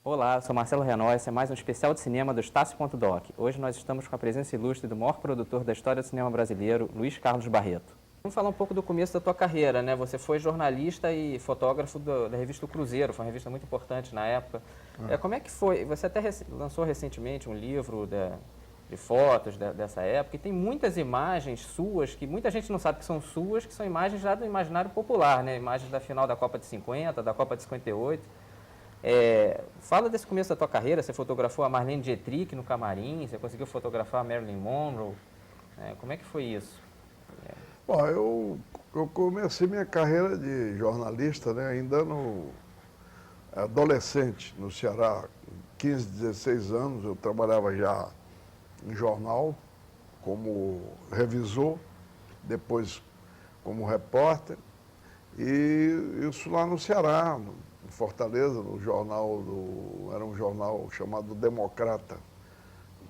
Olá, eu sou Marcelo Renó, esse é mais um especial de cinema do Estácio.doc. Hoje nós estamos com a presença ilustre do maior produtor da história do cinema brasileiro, Luiz Carlos Barreto. Vamos falar um pouco do começo da tua carreira, né? Você foi jornalista e fotógrafo da revista O Cruzeiro, foi uma revista muito importante na época. Como é que foi? Você até lançou recentemente um livro de fotos dessa época e tem muitas imagens suas que muita gente não sabe que são suas, que são imagens já do imaginário popular, né? Imagens da final da Copa de 50, da Copa de 58. Fala desse começo da tua carreira, você fotografou a Marlene Dietrich no camarim, você conseguiu fotografar a Marilyn Monroe, como é que foi isso? Bom, eu comecei minha carreira de jornalista, né, ainda no adolescente, no Ceará, 15, 16 anos, eu trabalhava já em jornal, como revisor, depois como repórter, e isso lá no Ceará, em Fortaleza, no jornal, era um jornal chamado Democrata,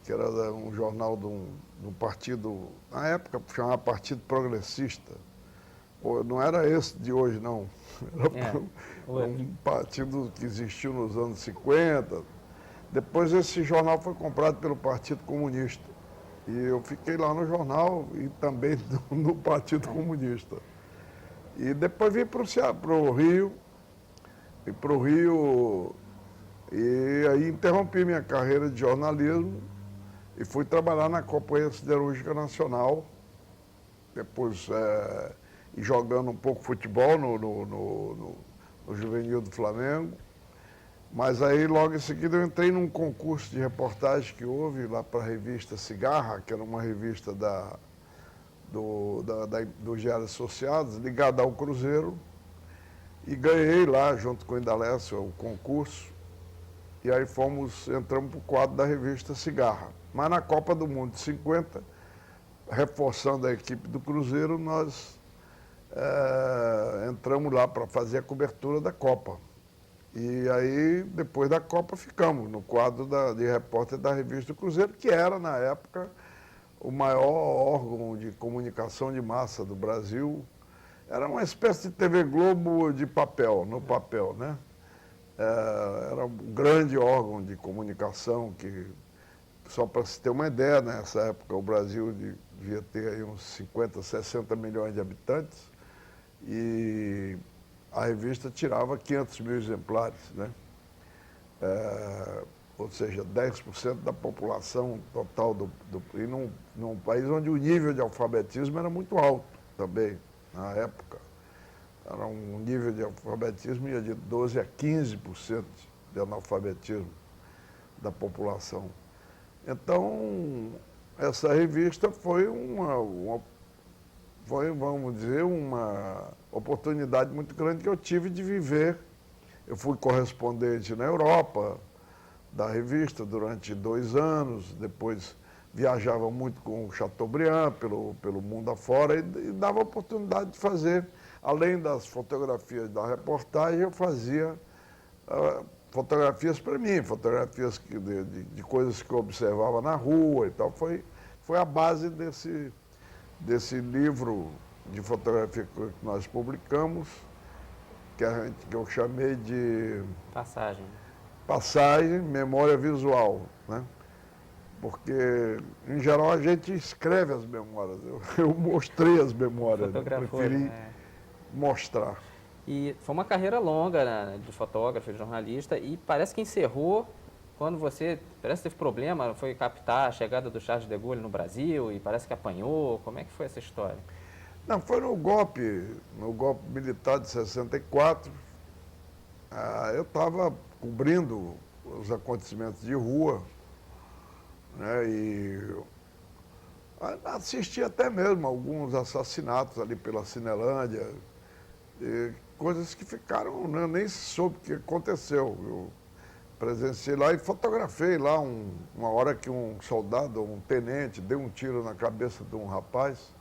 que era um jornal de um partido, na época chamava Partido Progressista. Não era esse de hoje, não. Era um partido que existiu nos anos 50. Depois esse jornal foi comprado pelo Partido Comunista. E eu fiquei lá no jornal e também no Partido Comunista. E depois vim para o Rio, e aí interrompi minha carreira de jornalismo e fui trabalhar na Companhia Siderúrgica Nacional, depois jogando um pouco futebol no Juvenil do Flamengo. Mas aí logo em seguida eu entrei num concurso de reportagem que houve lá para a revista Cigarra, que era uma revista dos Diários Associados, ligada ao Cruzeiro, e ganhei lá, junto com o Indalécio, o concurso. E aí entramos para o quadro da revista Cigarra. Mas na Copa do Mundo de 50, reforçando a equipe do Cruzeiro, nós entramos lá para fazer a cobertura da Copa. E aí, depois da Copa, ficamos no quadro de repórter da revista do Cruzeiro, que era, na época, o maior órgão de comunicação de massa do Brasil. Era uma espécie de TV Globo de papel, no papel, né? Era um grande órgão de comunicação que, só para se ter uma ideia, nessa época o Brasil devia ter aí uns 50, 60 milhões de habitantes e a revista tirava 500 mil exemplares, né? Ou seja, 10% da população total e num país onde o nível de alfabetismo era muito alto também, na época. Era um nível de alfabetismo ia de 12% a 15% de analfabetismo da população. Então, essa revista foi vamos dizer, uma oportunidade muito grande que eu tive de viver. Eu fui correspondente na Europa da revista durante 2 anos, depois viajava muito com o Chateaubriand pelo mundo afora e dava a oportunidade de fazer, além das fotografias da reportagem, eu fazia fotografias para mim, fotografias de coisas que eu observava na rua e tal. Foi a base desse livro de fotografia que nós publicamos, que eu chamei de Passagem, Memória Visual, né? Porque, em geral, a gente escreve as memórias. Eu mostrei as memórias, preferi mostrar. E foi uma carreira longa, né, de fotógrafo, de jornalista, e parece que encerrou quando parece que teve problema, foi captar a chegada do Charles de Gaulle no Brasil e parece que apanhou. Como é que foi essa história? Não, foi no golpe militar de 64. Eu estava cobrindo os acontecimentos de rua, né, e assisti até mesmo alguns assassinatos ali pela Cinelândia, coisas que ficaram, né, nem se soube o que aconteceu. Eu presenciei lá e fotografei lá uma hora que um soldado, um tenente, deu um tiro na cabeça de um rapaz.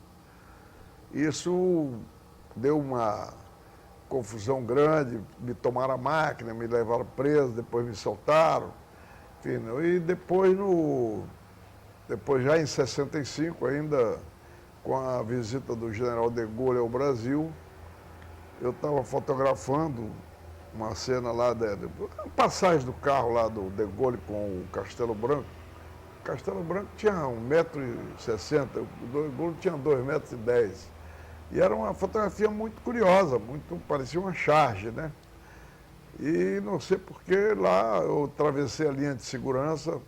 Isso deu uma confusão grande, me tomaram a máquina, me levaram preso, depois me soltaram. Enfim, e depois já em 65, ainda com a visita do general de Gaulle ao Brasil, eu estava fotografando uma cena lá, a passagem do carro lá do De Gaulle com o Castelo Branco. O Castelo Branco tinha 1,60 m, o De Gaulle tinha 2,10 m. E era uma fotografia muito curiosa, muito, parecia uma charge, né? E não sei porquê, lá eu atravessei a linha de segurança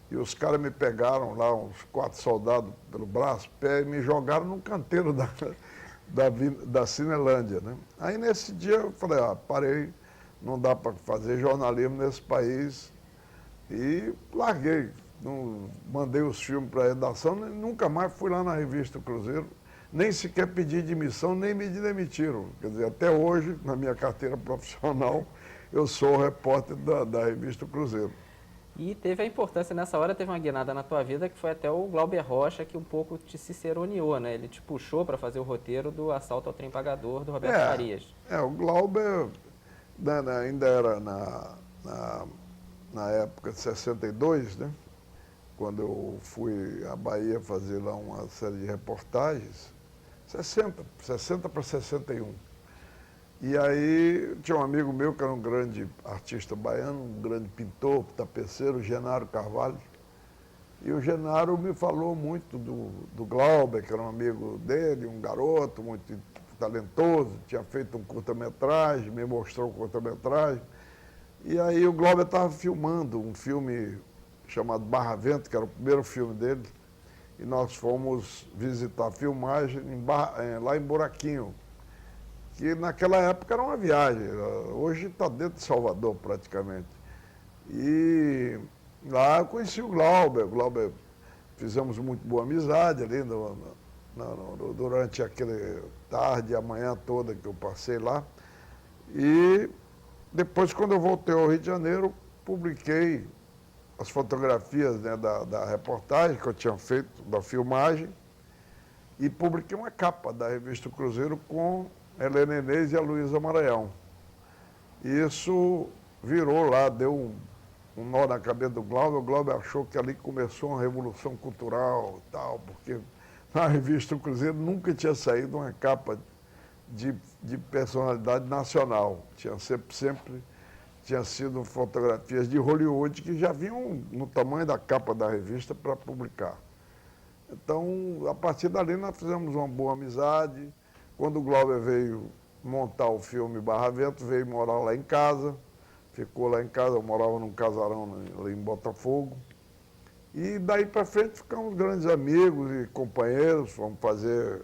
e os caras me pegaram lá, uns 4 soldados pelo braço, pé, e me jogaram num canteiro da Cinelândia, né? Aí nesse dia eu falei, parei, não dá para fazer jornalismo nesse país e larguei. Não, mandei os filmes para a redação, nunca mais fui lá na revista Cruzeiro, nem sequer pedi demissão, nem me demitiram. Quer dizer, até hoje, na minha carteira profissional, eu sou repórter da revista Cruzeiro. E teve a importância, nessa hora teve uma guinada na tua vida que foi até o Glauber Rocha que um pouco te ciceroneou, né? Ele te puxou para fazer o roteiro do Assalto ao Trem Pagador, do Roberto Farias. O Glauber ainda era na época de 62, né? Quando eu fui à Bahia fazer lá uma série de reportagens, 60 para 61. E aí tinha um amigo meu que era um grande artista baiano, um grande pintor, tapeceiro, Genaro Carvalho. E o Genaro me falou muito do Glauber, que era um amigo dele, um garoto muito talentoso, tinha feito um curta-metragem, me mostrou o curta-metragem. E aí o Glauber estava filmando um filme chamado Barra Vento, que era o primeiro filme dele, e nós fomos visitar a filmagem lá em Buraquinho, que naquela época era uma viagem, hoje está dentro de Salvador praticamente. E lá eu conheci o Glauber, fizemos muito boa amizade ali durante aquele tarde e a manhã toda que eu passei lá. E depois, quando eu voltei ao Rio de Janeiro, publiquei as fotografias, né, da reportagem que eu tinha feito, da filmagem, e publiquei uma capa da revista Cruzeiro com Helena Inês e a Luísa Maranhão. Isso virou lá, deu um nó na cabeça do Glauber. O Glauber achou que ali começou uma revolução cultural e tal, porque na revista Cruzeiro nunca tinha saído uma capa de personalidade nacional. Sempre tinha sido fotografias de Hollywood que já vinham no tamanho da capa da revista para publicar. Então, a partir dali, nós fizemos uma boa amizade. Quando o Glauber veio montar o filme Barra Vento, veio morar lá em casa, ficou lá em casa, eu morava num casarão ali em Botafogo. E daí para frente ficamos grandes amigos e companheiros, fomos fazer...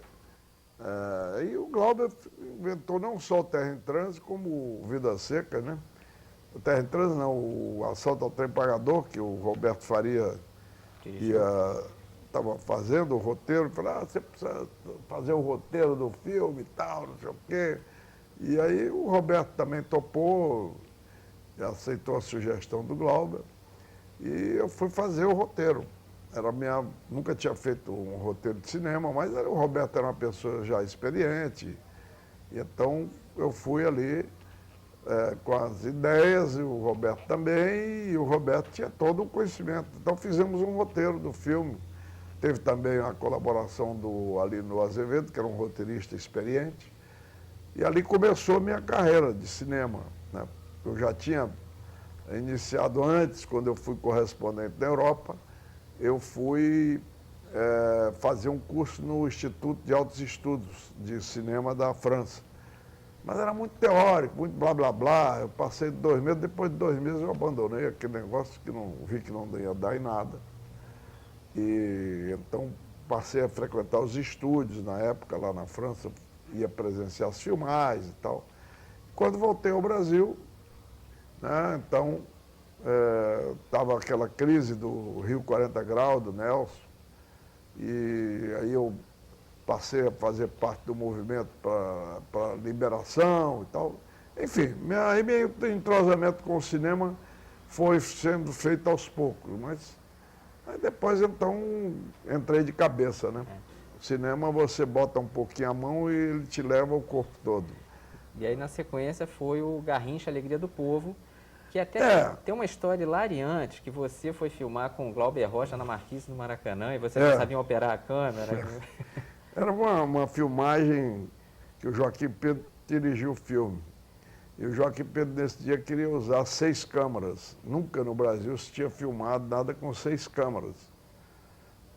e o Glauber inventou não só o Terra em Trânsito, como o Vidas Secas, né? O Terra em Trânsito não, o Assalto ao Trem Pagador, que o Roberto Faria estava fazendo o roteiro, falou, você precisa fazer o roteiro do filme e tal, não sei o quê. E aí o Roberto também topou, aceitou a sugestão do Glauber, e eu fui fazer o roteiro. Nunca tinha feito um roteiro de cinema, mas o Roberto era uma pessoa já experiente, e então eu fui ali com as ideias, e o Roberto também, e o Roberto tinha todo o conhecimento. Então fizemos um roteiro do filme. Teve também a colaboração do Alino Azevedo, que era um roteirista experiente. E ali começou a minha carreira de cinema, né? Eu já tinha iniciado antes, quando eu fui correspondente da Europa, eu fui fazer um curso no Instituto de Altos Estudos de Cinema da França. Mas era muito teórico, muito blá, blá, blá. Eu passei 2 meses, depois de 2 meses eu abandonei aquele negócio que não vi que não ia dar em nada. E então passei a frequentar os estúdios na época, lá na França, ia presenciar as filmagens e tal. Quando voltei ao Brasil, né, então estava aquela crise do Rio 40 Graus, do Nelson, e aí eu passei a fazer parte do movimento para liberação e tal. Enfim, meu entrosamento com o cinema foi sendo feito aos poucos, mas aí depois então entrei de cabeça, né? O cinema você bota um pouquinho a mão e ele te leva o corpo todo. E aí na sequência foi o Garrincha Alegria do Povo, que até tem uma história hilariante, que você foi filmar com o Glauber Rocha na Marquise do Maracanã e você não sabia operar a câmera. Era uma filmagem que o Joaquim Pedro dirigiu o filme. E o Joaquim Pedro, nesse dia, queria usar 6 câmaras. Nunca no Brasil se tinha filmado nada com 6 câmaras.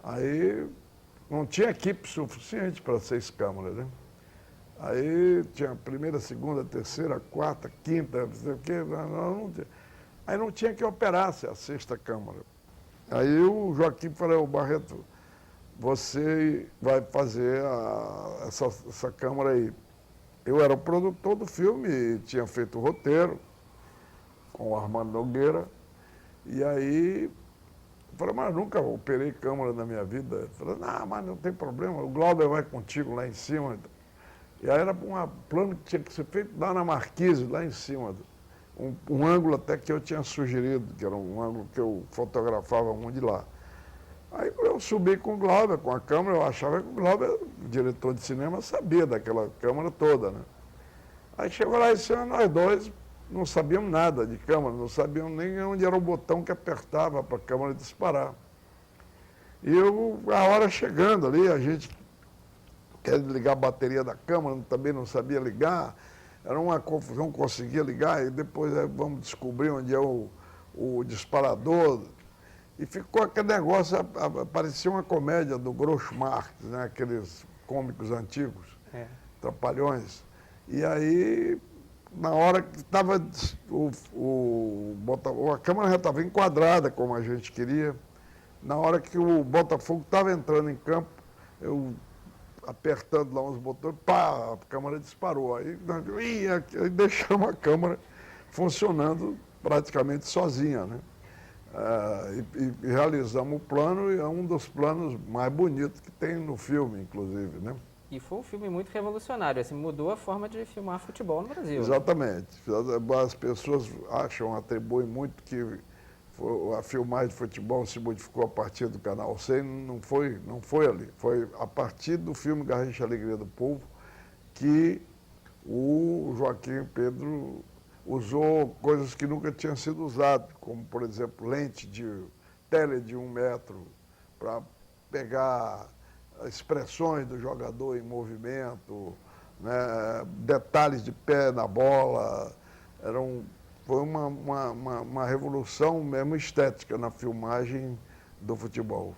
Aí não tinha equipe suficiente para 6 câmaras, né? Aí tinha a primeira, segunda, terceira, quarta, quinta, não sei o quê. Aí não tinha que operasse a 6ª câmara. Aí o Joaquim falou: Barreto, você vai fazer essa câmara aí. Eu era o produtor do filme e tinha feito o roteiro com o Armando Nogueira. E aí, eu falei: mas nunca operei câmera na minha vida. Ele falou: não, mas não tem problema, o Glauber vai contigo lá em cima. E aí era um plano que tinha que ser feito lá na Marquise, lá em cima. Um ângulo até que eu tinha sugerido, que era um ângulo que eu fotografava muito de lá. Aí eu subi com o Glauber, com a câmera, eu achava que o Glauber, o diretor de cinema, sabia daquela câmera toda, né? Aí chegou lá em cima, nós dois não sabíamos nada de câmera, não sabíamos nem onde era o botão que apertava para a câmera disparar. E a hora chegando ali, a gente quer ligar a bateria da câmera, também não sabia ligar, era uma confusão, conseguia ligar, e depois vamos descobrir onde é o disparador. E ficou aquele negócio, parecia uma comédia do Groucho Marx, né? Aqueles cômicos antigos, trapalhões. E aí, na hora que estava, a câmera já estava enquadrada como a gente queria, na hora que o Botafogo estava entrando em campo, eu apertando lá uns botões, pá, a câmera disparou. Aí deixamos a câmera funcionando praticamente sozinha, né? E realizamos o plano, e é um dos planos mais bonitos que tem no filme, inclusive, né? E foi um filme muito revolucionário, assim, mudou a forma de filmar futebol no Brasil. Exatamente. As pessoas atribuem muito que a filmagem de futebol se modificou a partir do Canal 100, não foi ali. Foi a partir do filme Garrincha Alegria do Povo que o Joaquim Pedro usou coisas que nunca tinham sido usadas, como, por exemplo, lente de tele de 1 metro para pegar expressões do jogador em movimento, né, detalhes de pé na bola. Foi uma revolução mesmo estética na filmagem do futebol.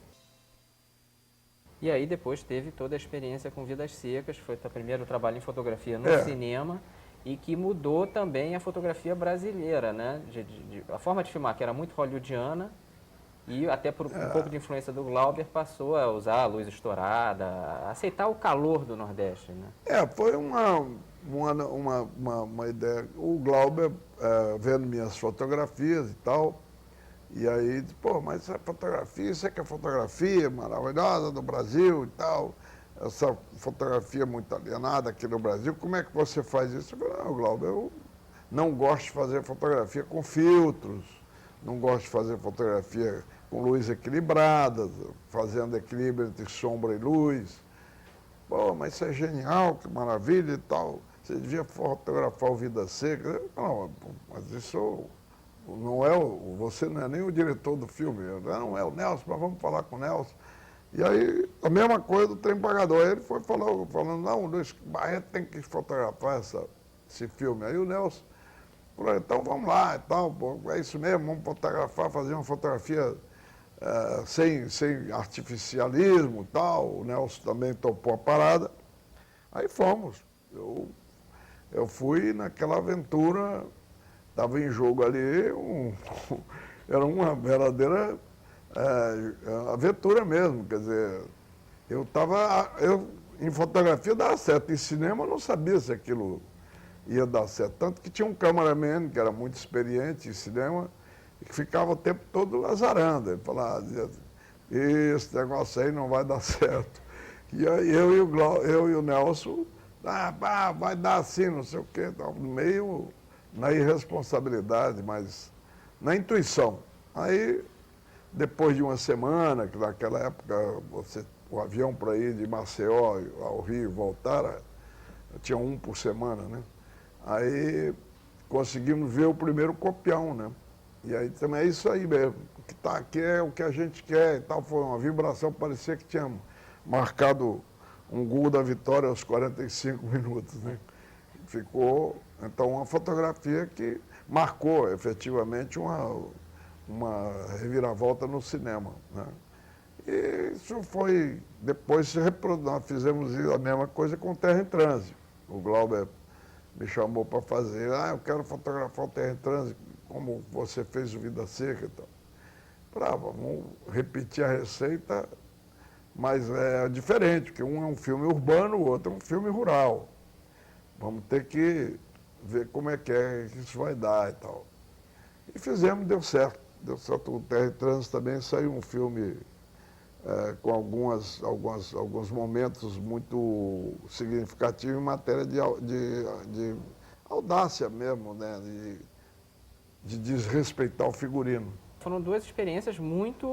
E aí depois teve toda a experiência com Vidas Secas, foi o primeiro trabalho em fotografia no cinema, e que mudou também a fotografia brasileira, né? A forma de filmar, que era muito hollywoodiana, e até por um pouco de influência do Glauber, passou a usar a luz estourada, a aceitar o calor do Nordeste, né? Foi uma ideia. O Glauber, vendo minhas fotografias e tal, e aí disse: pô, mas essa fotografia, isso é que é fotografia maravilhosa do Brasil e tal, essa fotografia muito alienada aqui no Brasil, como é que você faz isso? Eu falei: não, Glauber, eu não gosto de fazer fotografia com filtros, não gosto de fazer fotografia com luz equilibrada, fazendo equilíbrio entre sombra e luz. Pô, mas isso é genial, que maravilha e tal. Você devia fotografar o Vidas Secas. Não, mas isso não é você não é nem o diretor do filme. Não, é o Nelson, mas vamos falar com o Nelson. E aí, a mesma coisa do Trem Pagador. Aí ele foi falando: não, o Luiz Barreto tem que fotografar esse filme. Aí o Nelson falou: então vamos lá e tal, pô, é isso mesmo, vamos fotografar, fazer uma fotografia sem artificialismo e tal. O Nelson também topou a parada. Aí fomos. Eu fui naquela aventura, estava em jogo ali, era uma verdadeira aventura mesmo, quer dizer, em fotografia dava certo, em cinema eu não sabia se aquilo ia dar certo, tanto que tinha um cameraman que era muito experiente em cinema, e que ficava o tempo todo azarando. Ele falava: esse negócio aí não vai dar certo. E aí eu e o Nelson, vai dar assim, não sei o quê, meio na irresponsabilidade, mas na intuição. Aí, depois de uma semana, que naquela época o avião para ir de Maceió ao Rio e voltar, tinha um por semana, né? Aí conseguimos ver o primeiro copião, né? E aí também é isso aí mesmo. O que está aqui é o que a gente quer e tal. Foi uma vibração, parecia que tinha marcado um gol da vitória aos 45 minutos, né? Ficou Então, uma fotografia que marcou efetivamente uma reviravolta no cinema, né? E isso foi, depois nós fizemos a mesma coisa com Terra em Trânsito. O Glauber me chamou para fazer, eu quero fotografar o Terra em Trânsito, como você fez o Vida Seca e tal. Vamos repetir a receita, mas é diferente, porque um é um filme urbano, o outro é um filme rural. Vamos ter que ver como é que isso vai dar e tal. E fizemos, deu certo. Deu certo. O Terra em Trânsito também saiu um filme com alguns momentos muito significativos em matéria de audácia mesmo, né? De desrespeitar o figurino. Foram duas experiências de muito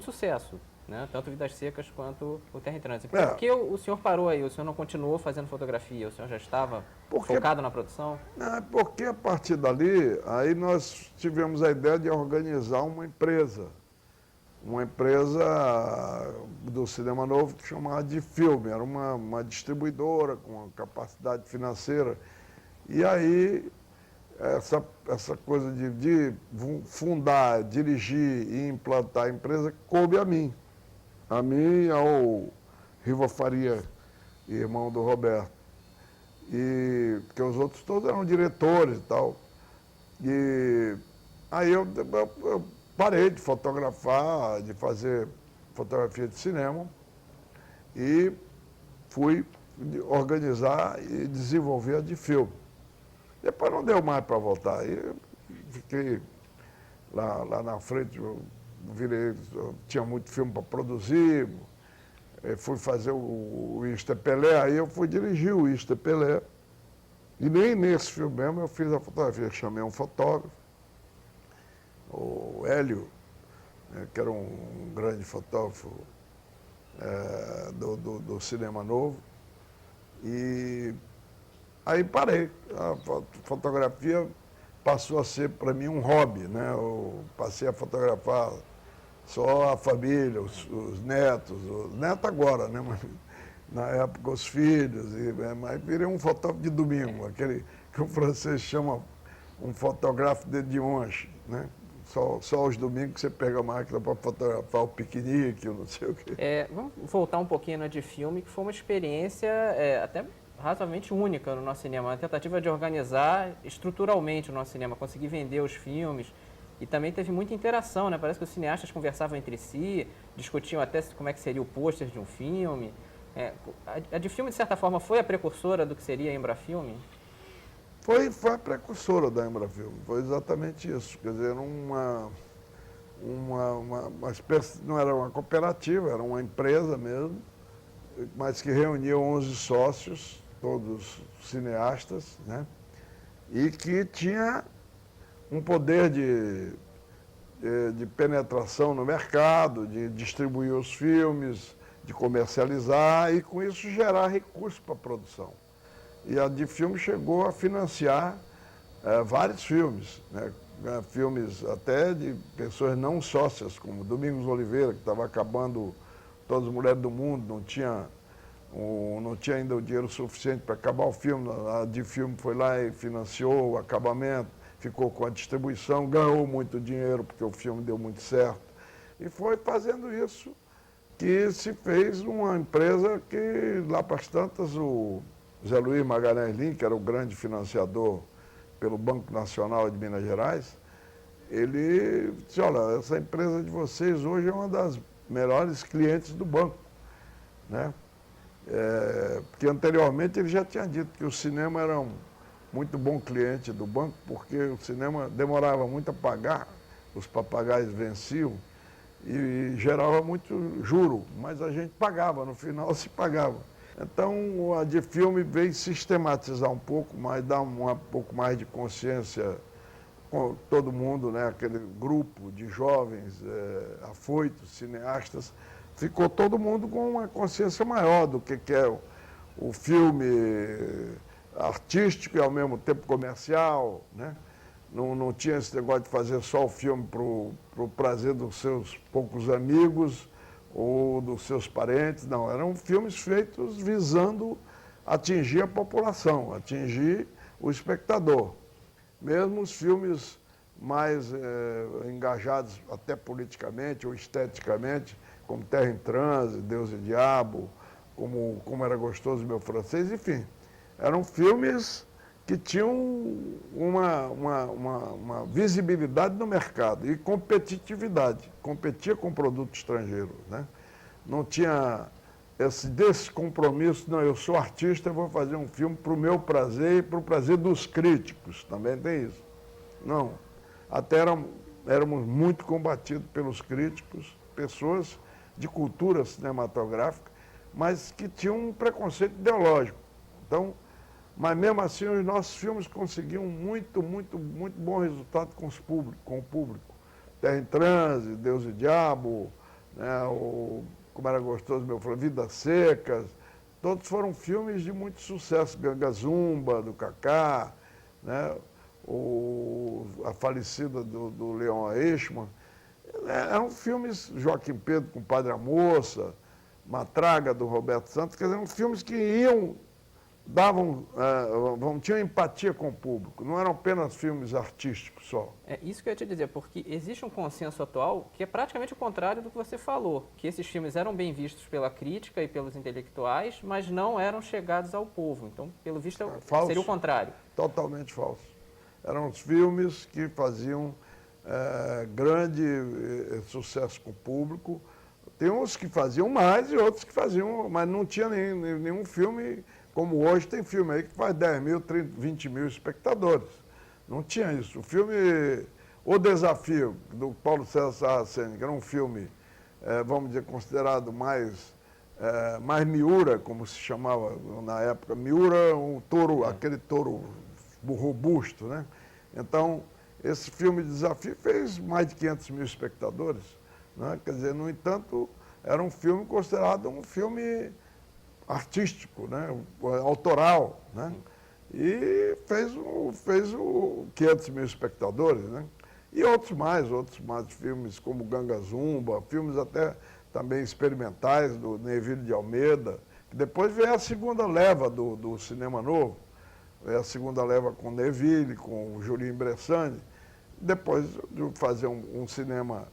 sucesso, né? Tanto Vidas Secas quanto o Terra em Trânsito. Por que o senhor parou aí? O senhor não continuou fazendo fotografia? O senhor já estava focado na produção? Não, porque a partir dali, aí nós tivemos a ideia de organizar uma empresa do Cinema Novo que chamava de Filme, era uma distribuidora com uma capacidade financeira. E aí, essa coisa de fundar, dirigir e implantar a empresa coube a mim e ao Riva Faria, irmão do Roberto. Porque os outros todos eram diretores e tal. E aí eu parei de fotografar, de fazer fotografia de cinema e fui organizar e desenvolver a de filme. Depois não deu mais para voltar. Aí eu fiquei lá na frente, eu tinha muito filme para produzir, fui fazer o Ista Pelé, aí eu fui dirigir o Ista Pelé. E nem nesse filme mesmo eu fiz a fotografia, chamei um fotógrafo, o Hélio, que era um grande fotógrafo do Cinema Novo. E aí parei. A fotografia passou a ser para mim um hobby, né? Eu passei a fotografar só a família, os netos agora, né? Mas, na época os filhos, mas virei um fotógrafo de domingo, aquele que o francês chama um fotógrafo de dimanche, né? Só os domingos que você pega a máquina para fotografar o piquenique, não sei o quê. Vamos voltar um pouquinho na de filme, que foi uma experiência até razoavelmente única no nosso cinema, uma tentativa de organizar estruturalmente o nosso cinema, conseguir vender os filmes, e também teve muita interação, né? Parece que os cineastas conversavam entre si, discutiam até como é que seria o pôster de um filme. A de filme, de certa forma, foi a precursora do que seria a Embrafilme? Foi a precursora da Embrafilme, foi exatamente isso. Quer dizer, uma espécie, não era uma cooperativa, era uma empresa mesmo, mas que reunia 11 sócios, todos cineastas, né? E que tinha um poder de penetração no mercado, de distribuir os filmes, de comercializar e, com isso, gerar recursos para a produção. E a de filme chegou a financiar vários filmes, né? Filmes até de pessoas não sócias, como Domingos Oliveira, que estava acabando Todas as Mulheres do Mundo, não tinha ainda o dinheiro suficiente para acabar o filme. A de filme foi lá e financiou o acabamento, ficou com a distribuição, ganhou muito dinheiro, porque o filme deu muito certo. E foi fazendo isso que se fez uma empresa que, lá para as tantas, o Zé Luiz Magalhães Lins, que era o grande financiador pelo Banco Nacional de Minas Gerais, ele disse, olha, essa empresa de vocês hoje é uma das melhores clientes do banco, né? Porque anteriormente ele já tinha dito que o cinema era um muito bom cliente do banco, porque o cinema demorava muito a pagar, os papagaios venciam e gerava muito juro, mas a gente pagava, no final se pagava. Então a de filme veio sistematizar um pouco mais, dar um pouco mais de consciência com todo mundo, né? Aquele grupo de jovens afoitos, cineastas, ficou todo mundo com uma consciência maior do que é o filme artístico e ao mesmo tempo comercial, né? Não tinha esse negócio de fazer só o filme para o prazer dos seus poucos amigos ou dos seus parentes, não. Eram filmes feitos visando atingir a população, atingir o espectador. Mesmo os filmes mais engajados até politicamente ou esteticamente, como Terra em Transe, Deus e Diabo, como Era Gostoso Meu Francês, enfim. Eram filmes que tinham uma visibilidade no mercado e competitividade. Competia com produto estrangeiro, né? Não tinha esse descompromisso, não, eu sou artista, eu vou fazer um filme para o meu prazer e para o prazer dos críticos, também tem isso. Não, até éramos muito combatidos pelos críticos, pessoas de cultura cinematográfica, mas que tinham um preconceito ideológico. Então, mas mesmo assim os nossos filmes conseguiam muito bom resultado com o público. Terra em Transe, Deus e Diabo, né, Como Era Gostoso Meu Francês, Vidas Secas, todos foram filmes de muito sucesso. Ganga Zumba, do Kaká, né, a falecida do Leon Eichmann. Eram filmes, Joaquim Pedro com Padre a Moça, Matraga, do Roberto Santos, quer dizer, eram filmes que tinham empatia com o público, não eram apenas filmes artísticos só. É isso que eu ia te dizer, porque existe um consenso atual que é praticamente o contrário do que você falou, que esses filmes eram bem vistos pela crítica e pelos intelectuais, mas não eram chegados ao povo. Então, pelo visto, seria o contrário. Totalmente falso. Eram os filmes que faziam grande sucesso com o público. Tem uns que faziam mais e outros que faziam, mas não tinha nenhum filme, como hoje tem filme aí que faz 10 mil, 30, 20 mil espectadores. Não tinha isso. O filme O Desafio, do Paulo César Saraceni, que era um filme, vamos dizer, considerado mais Miura, como se chamava na época. Miura, aquele touro robusto, né? Então, esse filme Desafio fez mais de 500 mil espectadores, né? Quer dizer, no entanto, era um filme considerado um filme artístico, né? Autoral, né? E fez 500 mil espectadores, né? E outros mais filmes como Ganga Zumba, filmes até também experimentais do Neville de Almeida, que depois veio a segunda leva do cinema novo, a segunda leva com Neville, com o Julinho Bressani. Depois de fazer um cinema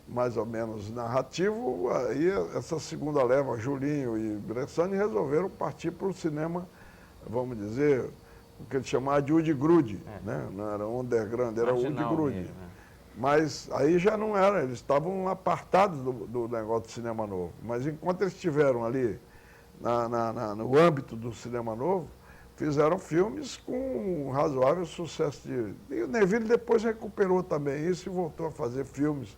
mais ou menos narrativo, aí essa segunda leva, Julinho e Bressani, resolveram partir para o cinema, vamos dizer, o que eles chamavam de Wood-Grude, né? Não era underground, era Wood-Grude. Mas aí já não era, eles estavam apartados do negócio do cinema novo. Mas enquanto eles estiveram ali no âmbito do cinema novo, fizeram filmes com um razoável sucesso. E o Neville depois recuperou também isso e voltou a fazer filmes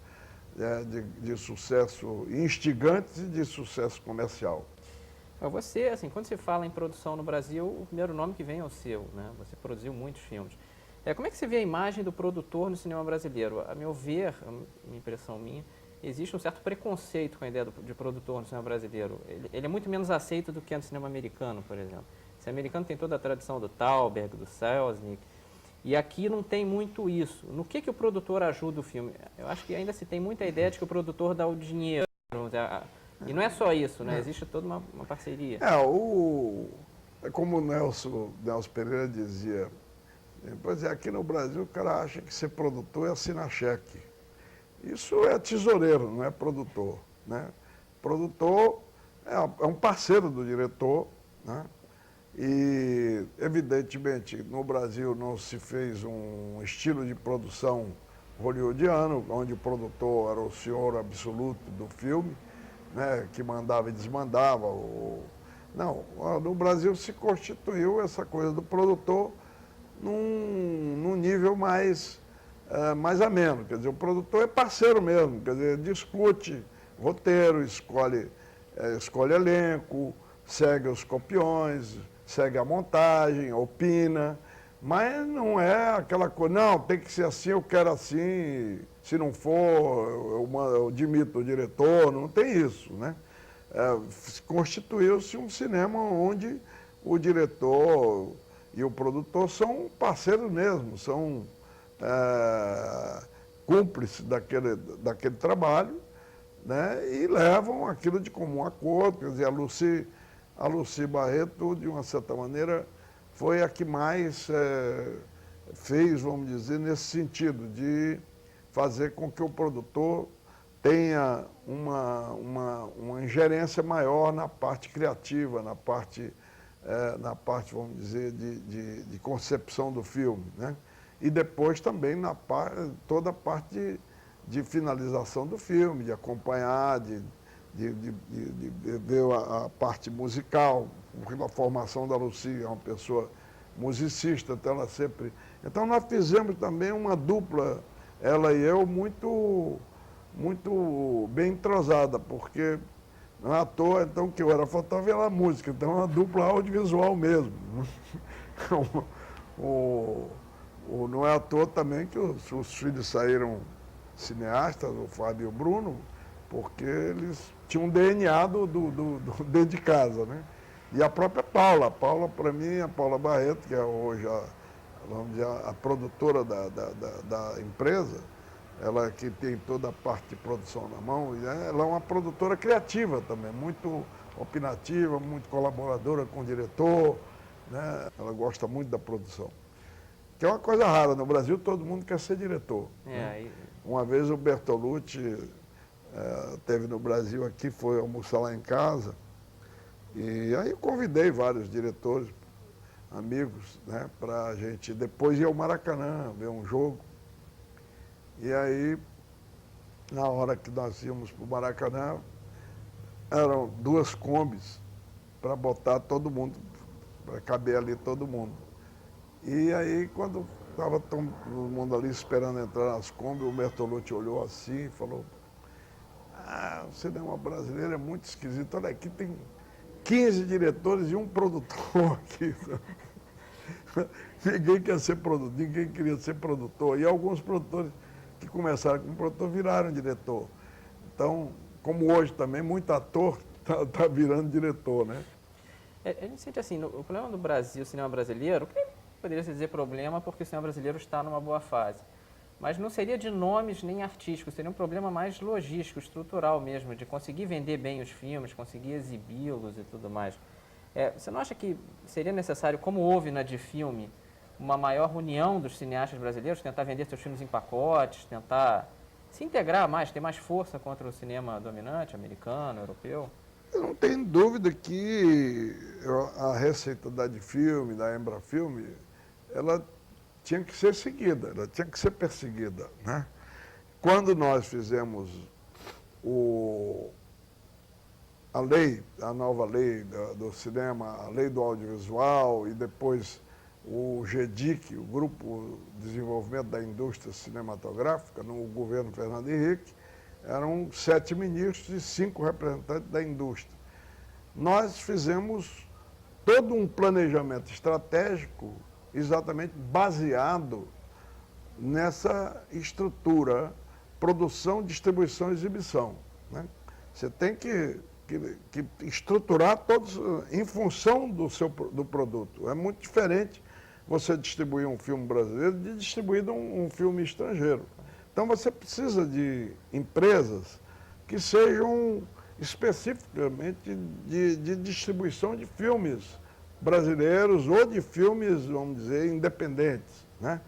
de sucesso instigantes e de sucesso comercial. Você, assim, quando se fala em produção no Brasil, o primeiro nome que vem é o seu, né? Você produziu muitos filmes. Como é que você vê a imagem do produtor no cinema brasileiro? A meu ver, uma impressão minha, existe um certo preconceito com a ideia de produtor no cinema brasileiro. Ele é muito menos aceito do que no cinema americano, por exemplo. O cinema americano tem toda a tradição do Thalberg, do Selznick, e aqui não tem muito isso. No que o produtor ajuda o filme? Eu acho que ainda se tem muita ideia de que o produtor dá o dinheiro. E não é só isso, né? Existe toda uma parceria. É como o Nelson Pereira dizia, pois aqui no Brasil o cara acha que ser produtor é assinar cheque. Isso é tesoureiro, não é produtor, né? Produtor é um parceiro do diretor, né? E, evidentemente, no Brasil não se fez um estilo de produção hollywoodiano, onde o produtor era o senhor absoluto do filme, né, que mandava e desmandava. Não, no Brasil se constituiu essa coisa do produtor num nível mais ameno. Quer dizer, o produtor é parceiro mesmo, quer dizer, discute roteiro, escolhe elenco, segue os copiões, segue a montagem, opina, mas não é aquela coisa, não, tem que ser assim, eu quero assim, se não for, eu demito o diretor, não tem isso, né? Constituiu-se um cinema onde o diretor e o produtor são parceiros mesmo, são cúmplices daquele trabalho, né? E levam aquilo de comum acordo. Quer dizer, a Lucy Barreto, de uma certa maneira, foi a que mais fez, vamos dizer, nesse sentido, de fazer com que o produtor tenha uma ingerência maior na parte criativa, na parte, vamos dizer, de concepção do filme, né? E depois também toda a parte de finalização do filme, de acompanhar, de ver a parte musical, porque a formação da Lucy é uma pessoa musicista, então ela sempre... Então nós fizemos também uma dupla, ela e eu, muito bem entrosada, porque não é à toa, então, que eu era fotógrafo e ela música, então é uma dupla audiovisual mesmo. Não é à toa também que os filhos saíram cineastas, o Fábio e o Bruno, porque eles tinham um DNA dentro de casa, né? E a própria Paula, para mim, a Paula Barreto, que é hoje vamos dizer, a produtora da empresa, ela que tem toda a parte de produção na mão, ela é uma produtora criativa também, muito opinativa, muito colaboradora com o diretor, né? Ela gosta muito da produção. Que é uma coisa rara, no Brasil todo mundo quer ser diretor. Né? Uma vez o Bertolucci esteve no Brasil aqui, foi almoçar lá em casa, e aí eu convidei vários diretores, amigos, né, para a gente depois ir ao Maracanã, ver um jogo. E aí, na hora que nós íamos para o Maracanã, eram 2 combis para botar todo mundo, para caber ali todo mundo. E aí, quando estava todo mundo ali esperando entrar nas combis, o Bertolucci olhou assim e falou: o cinema brasileiro é muito esquisito, olha aqui, tem 15 diretores e um produtor aqui. Ninguém quer ser produtor, ninguém queria ser produtor. E alguns produtores que começaram como produtor viraram diretor. Então, como hoje também, muito ator está virando diretor, né? A gente sente assim, o problema do Brasil, o cinema brasileiro, que poderia se dizer problema porque o cinema brasileiro está numa boa fase, mas não seria de nomes nem artísticos, seria um problema mais logístico, estrutural mesmo, de conseguir vender bem os filmes, conseguir exibi-los e tudo mais. Você não acha que seria necessário, como houve na Difilme, uma maior união dos cineastas brasileiros, tentar vender seus filmes em pacotes, tentar se integrar mais, ter mais força contra o cinema dominante, americano, europeu? Eu não tenho dúvida que a receita da Difilme, da Embrafilme, ela tinha que ser seguida, ela tinha que ser perseguida, né? Quando nós fizemos a nova lei do cinema, a lei do audiovisual e depois o GEDIC, o Grupo de Desenvolvimento da Indústria Cinematográfica, no governo Fernando Henrique, eram 7 ministros e 5 representantes da indústria. Nós fizemos todo um planejamento estratégico exatamente baseado nessa estrutura, produção, distribuição e exibição, né? Você tem que estruturar todos em função do produto. É muito diferente você distribuir um filme brasileiro de distribuir um filme estrangeiro. Então você precisa de empresas que sejam especificamente de distribuição de filmes brasileiros ou de filmes, vamos dizer, independentes, né?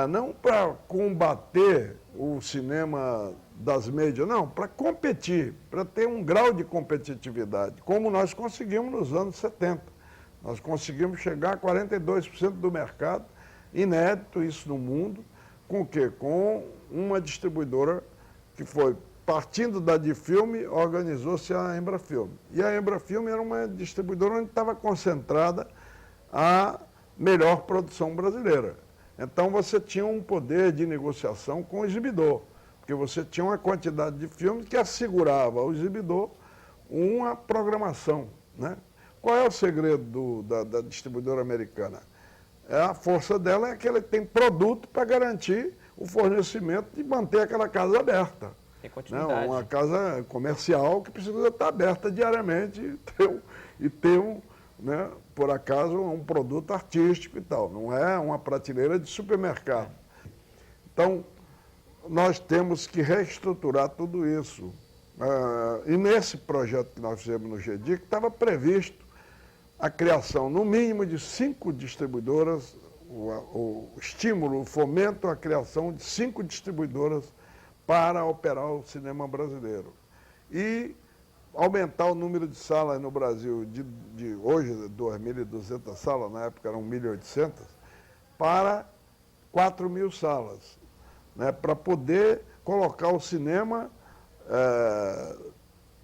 Não para combater o cinema das mídias, não, para competir, para ter um grau de competitividade, como nós conseguimos nos anos 70. Nós conseguimos chegar a 42% do mercado, inédito isso no mundo, com o quê? Com uma distribuidora que foi, partindo da Difilme, organizou-se a Embrafilme. E a Embrafilme era uma distribuidora onde estava concentrada a melhor produção brasileira. Então você tinha um poder de negociação com o exibidor, porque você tinha uma quantidade de filmes que assegurava ao exibidor uma programação, né? Qual é o segredo da distribuidora americana? A força dela é que ela tem produto para garantir o fornecimento e manter aquela casa aberta. Tem continuidade. Né? Uma casa comercial que precisa estar aberta diariamente e ter né, por acaso, um produto artístico e tal. Não é uma prateleira de supermercado. Então, nós temos que reestruturar tudo isso. E nesse projeto que nós fizemos no GEDIC, estava previsto a criação, no mínimo, de 5 distribuidoras, o estímulo, o fomento à criação de 5 distribuidoras para operar o cinema brasileiro. E aumentar o número de salas no Brasil, de hoje, 2.200 salas, na época eram 1.800, para 4.000 salas, né, para poder colocar o cinema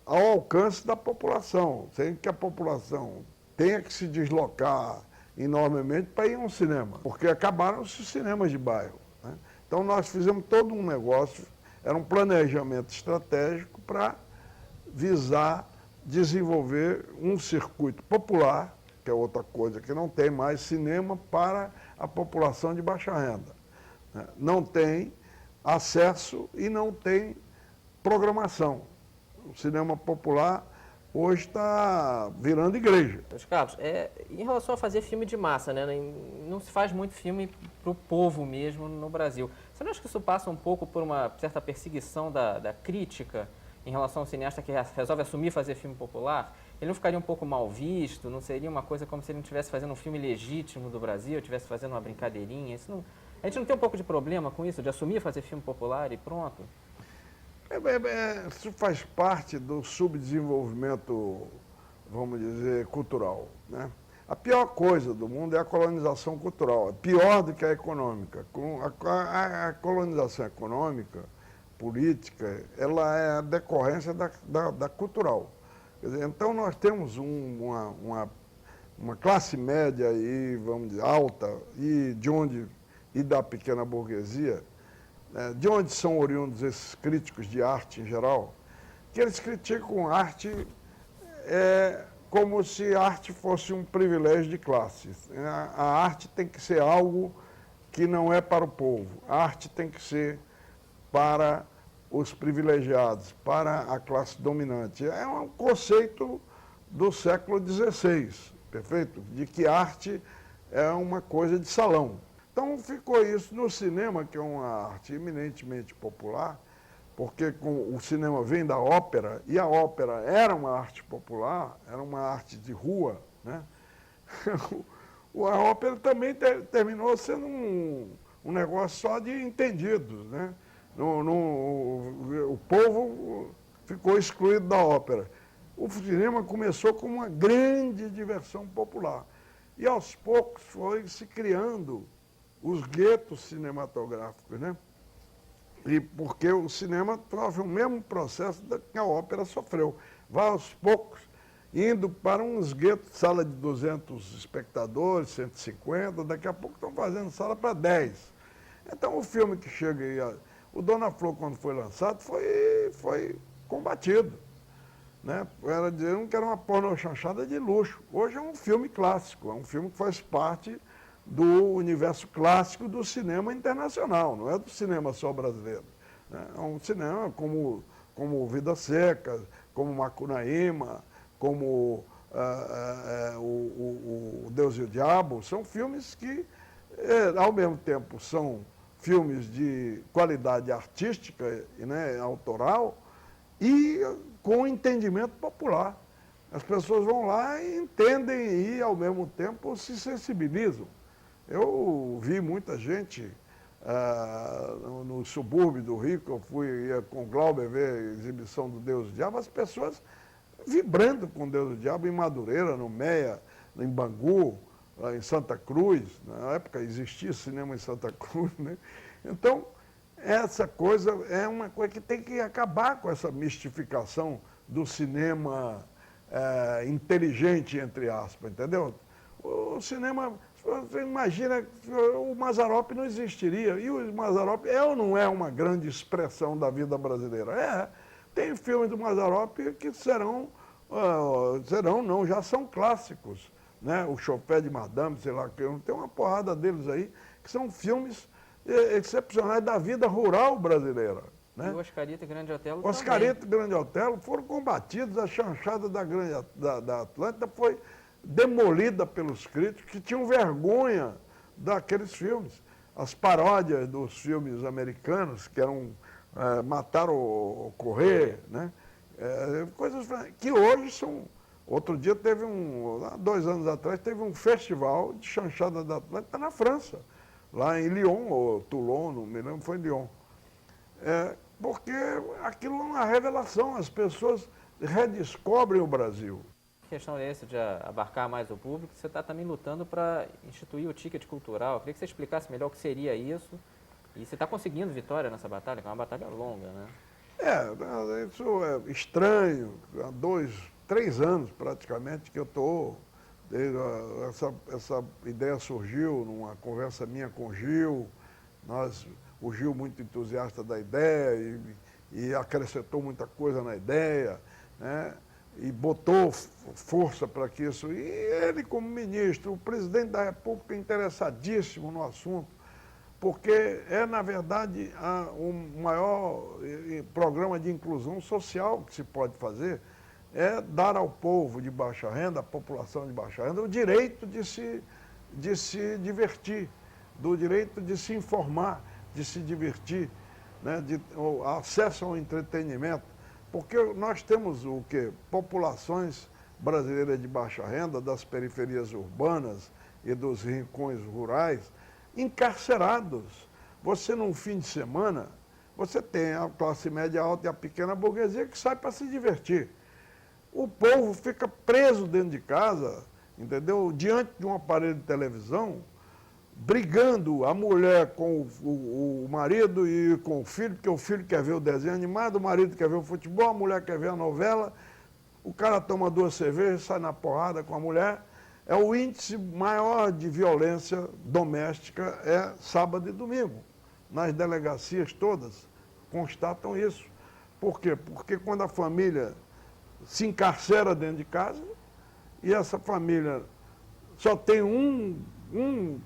ao alcance da população, sem que a população tenha que se deslocar enormemente para ir a um cinema, porque acabaram-se os cinemas de bairro, né? Então nós fizemos todo um negócio, era um planejamento estratégico para visar desenvolver um circuito popular, que é outra coisa que não tem mais cinema para a população de baixa renda, né? Não tem acesso e não tem programação. O cinema popular hoje está virando igreja. Mas, Carlos, em relação a fazer filme de massa, né, não se faz muito filme para o povo mesmo no Brasil. Você não acha que isso passa um pouco por uma certa perseguição da crítica em relação ao cineasta que resolve assumir fazer filme popular? Ele não ficaria um pouco mal visto? Não seria uma coisa como se ele não estivesse fazendo um filme legítimo do Brasil, estivesse fazendo uma brincadeirinha? A gente não tem um pouco de problema com isso, de assumir fazer filme popular e pronto? Isso faz parte do subdesenvolvimento, vamos dizer, cultural, né? A pior coisa do mundo é a colonização cultural, é pior do que a econômica. A colonização econômica, política, ela é a decorrência da cultural. Quer dizer, então nós temos uma classe média aí, vamos dizer, alta, e da pequena burguesia, de onde são oriundos esses críticos de arte em geral, que eles criticam arte como se arte fosse um privilégio de classes. A arte tem que ser algo que não é para o povo. A arte tem que ser para os privilegiados, para a classe dominante. É um conceito do século XVI, perfeito? De que arte é uma coisa de salão. Então ficou isso no cinema, que é uma arte eminentemente popular, porque o cinema vem da ópera, e a ópera era uma arte popular, era uma arte de rua, né? A ópera também terminou sendo um negócio só de entendidos, né? O povo ficou excluído da ópera. O cinema começou como uma grande diversão popular. E aos poucos foi se criando os guetos cinematográficos, né? E porque o cinema sofre o mesmo processo que a ópera sofreu. Vai aos poucos indo para uns guetos, sala de 200 espectadores, 150, daqui a pouco estão fazendo sala para 10. Então o filme que chega aí, o Dona Flor, quando foi lançado, foi combatido, né? Era dizendo que era uma pornochanchada de luxo. Hoje é um filme clássico, é um filme que faz parte do universo clássico do cinema internacional, não é do cinema só brasileiro, né? É um cinema como Vidas Secas, como Macunaíma, como o Deus e o Diabo. São filmes que, ao mesmo tempo, são filmes de qualidade artística, né, autoral, e com entendimento popular. As pessoas vão lá e entendem e, ao mesmo tempo, se sensibilizam. Eu vi muita gente no subúrbio do Rio, que eu ia com o Glauber ver a exibição do Deus e o Diabo, as pessoas vibrando com Deus e o Diabo em Madureira, no Meia, em Bangu, em Santa Cruz. Na época existia cinema em Santa Cruz, né? Então, essa coisa é uma coisa que tem que acabar com essa mistificação do cinema inteligente, entre aspas, entendeu? O cinema, você imagina, o Mazzaropi não existiria. E o Mazzaropi é ou não é uma grande expressão da vida brasileira? Tem filmes do Mazzaropi que já são clássicos, né? O Chopin de Madame, sei lá, tem uma porrada deles aí, que são filmes excepcionais da vida rural brasileira, né? E o Oscarito e Grande Otelo Oscarito e Grande Otelo foram combatidos, a chanchada da Atlântida foi demolida pelos críticos que tinham vergonha daqueles filmes. As paródias dos filmes americanos, que eram Matar ou Correr, né? Coisas que hoje Outro dia há 2 anos atrás, teve um festival de chanchada da Atlântica na França, lá em Lyon, ou Toulon, não me lembro, foi em Lyon. Porque aquilo é uma revelação, as pessoas redescobrem o Brasil. A questão é essa de abarcar mais o público, você está também lutando para instituir o ticket cultural. Eu queria que você explicasse melhor o que seria isso. E você está conseguindo vitória nessa batalha, que é uma batalha longa, né? Isso é estranho. Há 2, 3 anos praticamente que eu estou. Essa ideia surgiu numa conversa minha com o Gil. O Gil muito entusiasta da ideia e acrescentou muita coisa na ideia, né? E botou força para que isso. E ele, como ministro, o presidente da República, interessadíssimo no assunto, porque na verdade, o maior programa de inclusão social que se pode fazer é dar ao povo de baixa renda, à população de baixa renda, o direito de se divertir, do direito de se informar, de se divertir, né? O acesso ao entretenimento. Porque nós temos o quê? Populações brasileiras de baixa renda, das periferias urbanas e dos rincões rurais, encarcerados. Você, num fim de semana, você tem a classe média alta e a pequena burguesia que sai para se divertir. O povo fica preso dentro de casa, entendeu? Diante de um aparelho de televisão, brigando a mulher com o marido e com o filho, porque o filho quer ver o desenho animado, o marido quer ver o futebol, a mulher quer ver a novela, o cara toma 2 cervejas, sai na porrada com a mulher. O índice maior de violência doméstica é sábado e domingo. Nas delegacias todas constatam isso. Por quê? Porque quando a família se encarcera dentro de casa e essa família só tem um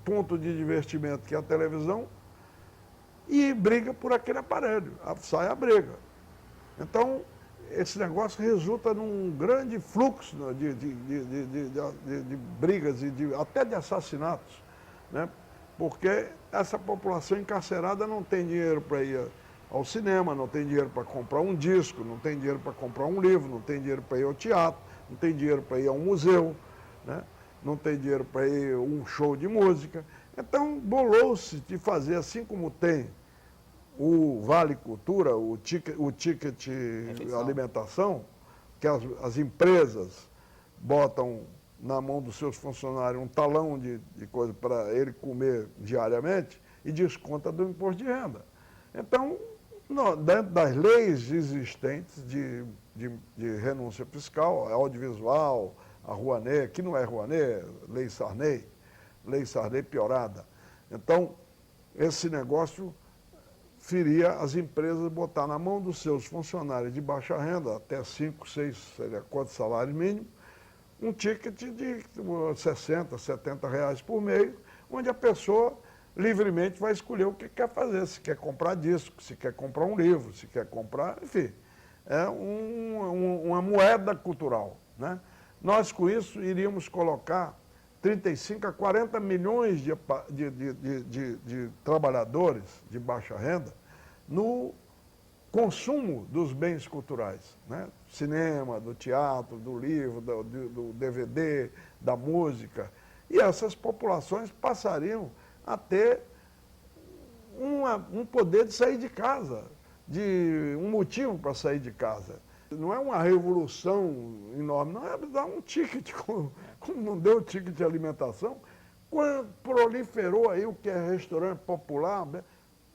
ponto de divertimento, que é a televisão, e briga por aquele aparelho, sai a briga. Então, esse negócio resulta num grande fluxo de brigas e até de assassinatos, né? Porque essa população encarcerada não tem dinheiro para ir ao cinema, não tem dinheiro para comprar um disco, não tem dinheiro para comprar um livro, não tem dinheiro para ir ao teatro, não tem dinheiro para ir a um museu, né? Não tem dinheiro para ir a um show de música. Então, bolou-se de fazer, assim como tem o Vale Cultura, o ticket alimentação, que as empresas botam na mão dos seus funcionários um talão de coisa para ele comer diariamente e desconta do imposto de renda. Então, dentro das leis existentes de renúncia fiscal, audiovisual, a Rouanet, que não é Rouanet, Lei Sarney piorada. Então, esse negócio feria as empresas botar na mão dos seus funcionários de baixa renda, até 5, 6, seria quanto salário mínimo, um ticket de 60, 70 reais por mês, onde a pessoa livremente vai escolher o que quer fazer, se quer comprar disco, se quer comprar um livro, se quer comprar, enfim, é uma moeda cultural, né? Nós, com isso, iríamos colocar 35 a 40 milhões de trabalhadores de baixa renda no consumo dos bens culturais, né? Cinema, do teatro, do livro, do DVD, da música. E essas populações passariam a ter um poder de sair de casa, um motivo para sair de casa. Não é uma revolução enorme, não é dar um ticket, como não deu ticket de alimentação. Quando proliferou aí o que é restaurante popular,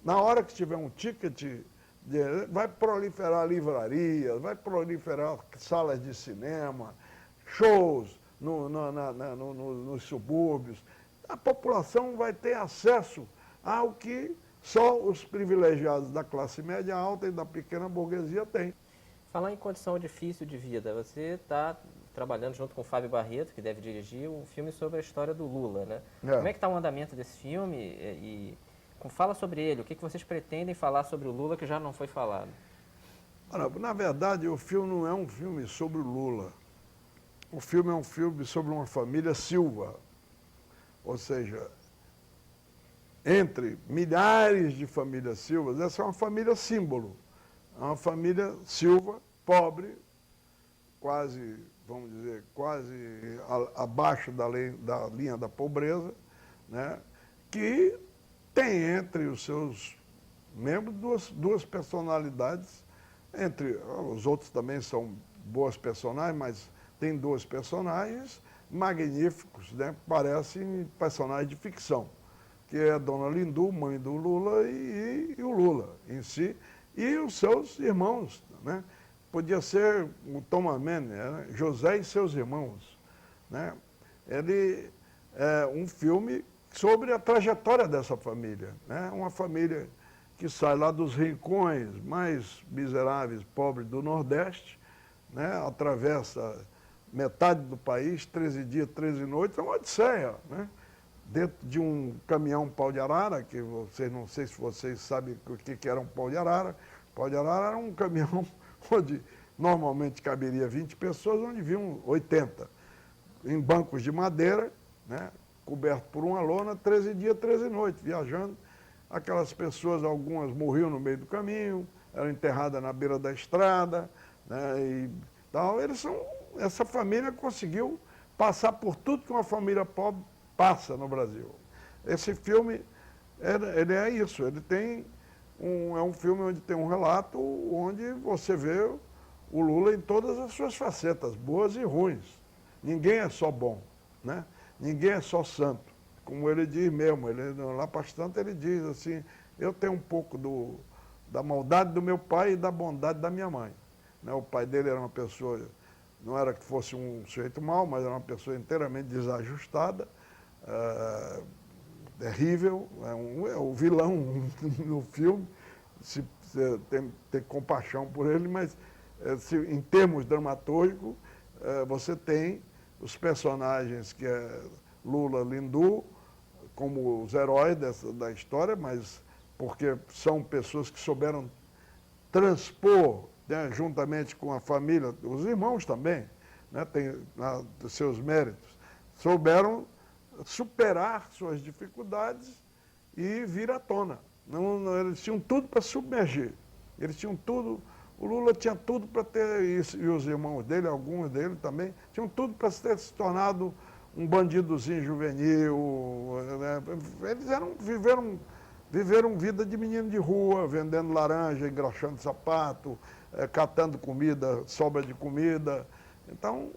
na hora que tiver um ticket, vai proliferar livrarias, vai proliferar salas de cinema, shows nos subúrbios. A população vai ter acesso ao que só os privilegiados da classe média alta e da pequena burguesia têm. Falar em condição difícil de vida, você está trabalhando junto com o Fábio Barreto, que deve dirigir um filme sobre a história do Lula, né? Como é que está o andamento desse filme e fala sobre ele, o que vocês pretendem falar sobre o Lula que já não foi falado? Olha, na verdade, o filme não é um filme sobre o Lula. O filme é um filme sobre uma família Silva, ou seja, entre milhares de famílias Silvas, essa é uma família símbolo. É uma família Silva, pobre, quase vamos dizer, quase abaixo da linha da pobreza, né? Que tem entre os seus membros duas personalidades, entre os outros também são boas personagens, mas tem dois personagens magníficos, né? Parecem personagens de ficção, que é a Dona Lindu, mãe do Lula, e o Lula em si, e os seus irmãos, né? Podia ser o Tom Amene, né? José e seus irmãos, né? Ele é um filme sobre a trajetória dessa família, né? Uma família que sai lá dos rincões mais miseráveis, pobres do Nordeste, né? Atravessa metade do país, 13 dias, 13 noites, é uma odisseia, né? Dentro de um caminhão pau de arara, que vocês, não sei se vocês sabem o que era um pau de arara. Pau de arara era um caminhão onde normalmente caberia 20 pessoas, onde vinham 80, em bancos de madeira, né? Coberto por uma lona, 13 dias, 13 noites, viajando. Aquelas pessoas, algumas morriam no meio do caminho, eram enterradas na beira da estrada, né? E tal. Essa família conseguiu passar por tudo que uma família pobre passa no Brasil. Esse filme, ele é isso, é um filme onde tem um relato onde você vê o Lula em todas as suas facetas, boas e ruins. Ninguém é só bom, né? Ninguém é só santo. Como ele diz mesmo, lá bastante ele diz assim, eu tenho um pouco da maldade do meu pai e da bondade da minha mãe. Né? O pai dele era uma pessoa, não era que fosse um sujeito mau, mas era uma pessoa inteiramente desajustada, terrível, é o vilão no filme, tem compaixão por ele, mas em termos dramatúrgicos, você tem os personagens que é Lula, Lindu, como os heróis da história, mas porque são pessoas que souberam transpor, né, juntamente com a família, os irmãos também, né, tem seus méritos, souberam superar suas dificuldades e vir à tona. Eles tinham tudo para submergir. Eles tinham tudo, o Lula tinha tudo para ter isso, e os irmãos dele, alguns dele também, tinham tudo para ter se tornado um bandidozinho juvenil. Né? Eles viveram vida de menino de rua, vendendo laranja, engraxando sapato, catando comida, sobra de comida. Então,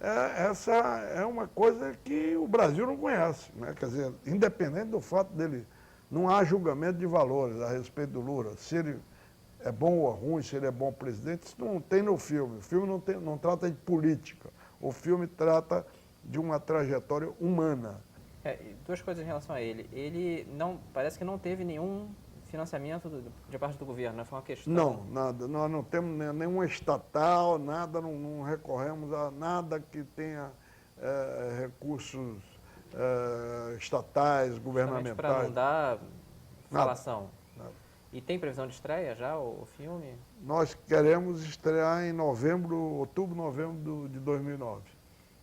essa é uma coisa que o Brasil não conhece, né? Quer dizer, independente do fato dele, não há julgamento de valores a respeito do Lula. Se ele é bom ou ruim, se ele é bom presidente, isso não tem no filme. O filme não trata de política. O filme trata de uma trajetória humana. Duas coisas em relação a ele. Ele parece que não teve nenhum financiamento de parte do governo, né? Foi uma questão... Não, nada. Nós não temos nenhuma estatal, nada, não recorremos a nada que tenha recursos estatais, governamentais. Para não dar falação. Nada. E tem previsão de estreia já, o filme? Nós queremos estrear em outubro, novembro de 2009.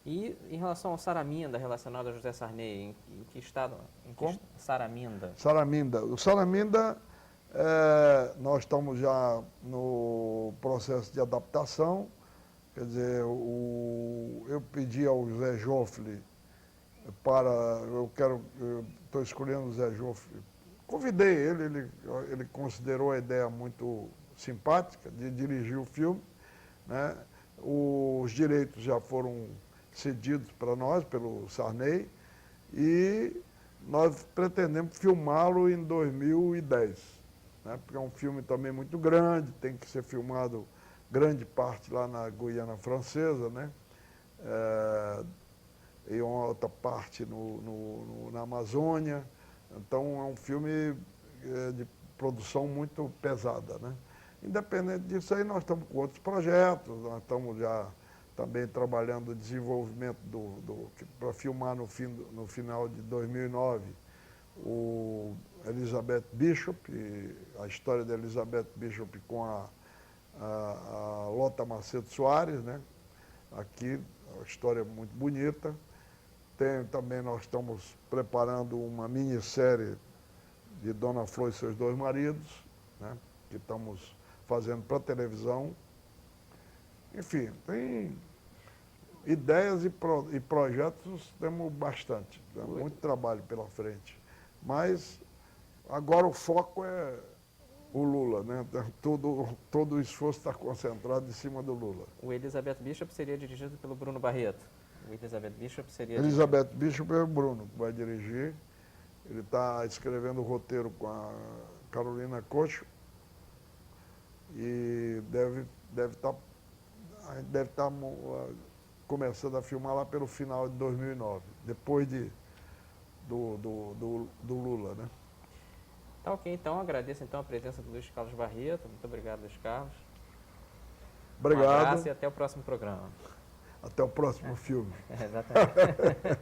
E em relação ao Saraminda, relacionado a José Sarney, em que estado? Como? Saraminda. Saraminda. O Saraminda, nós estamos já no processo de adaptação. Quer dizer, eu pedi ao Zé Joffre estou escolhendo o Zé Joffre. Convidei ele considerou a ideia muito simpática de dirigir o filme, né? Os direitos já foram cedidos para nós, pelo Sarney, e nós pretendemos filmá-lo em 2010, né? Porque é um filme também muito grande, tem que ser filmado grande parte lá na Guiana Francesa, né? E uma outra parte na Amazônia. Então é um filme de produção muito pesada, né? Independente disso aí, nós estamos com outros projetos, nós estamos já também trabalhando o desenvolvimento para filmar no final de 2009 o Elizabeth Bishop, a história da Elizabeth Bishop com a Lota Macedo Soares, né? Aqui, uma história muito bonita. Também nós estamos preparando uma minissérie de Dona Flor e seus dois maridos, né? Que estamos fazendo para televisão. Enfim, ideias e projetos temos bastante. Muito trabalho pela frente. Mas agora o foco é o Lula, né? Todo o esforço está concentrado em cima do Lula. O Elizabeth Bishop seria dirigido pelo Bruno Barreto. O Elizabeth Bishop seria... Elizabeth Bishop é o Bruno que vai dirigir. Ele está escrevendo o roteiro com a Carolina Cocho e deve estar começando a filmar lá pelo final de 2009, depois do Lula, né? Tá ok, então agradeço então a presença do Luiz Carlos Barreto. Muito obrigado, Luiz Carlos. Obrigado. Um abraço e até o próximo programa. Até o próximo filme. Exatamente.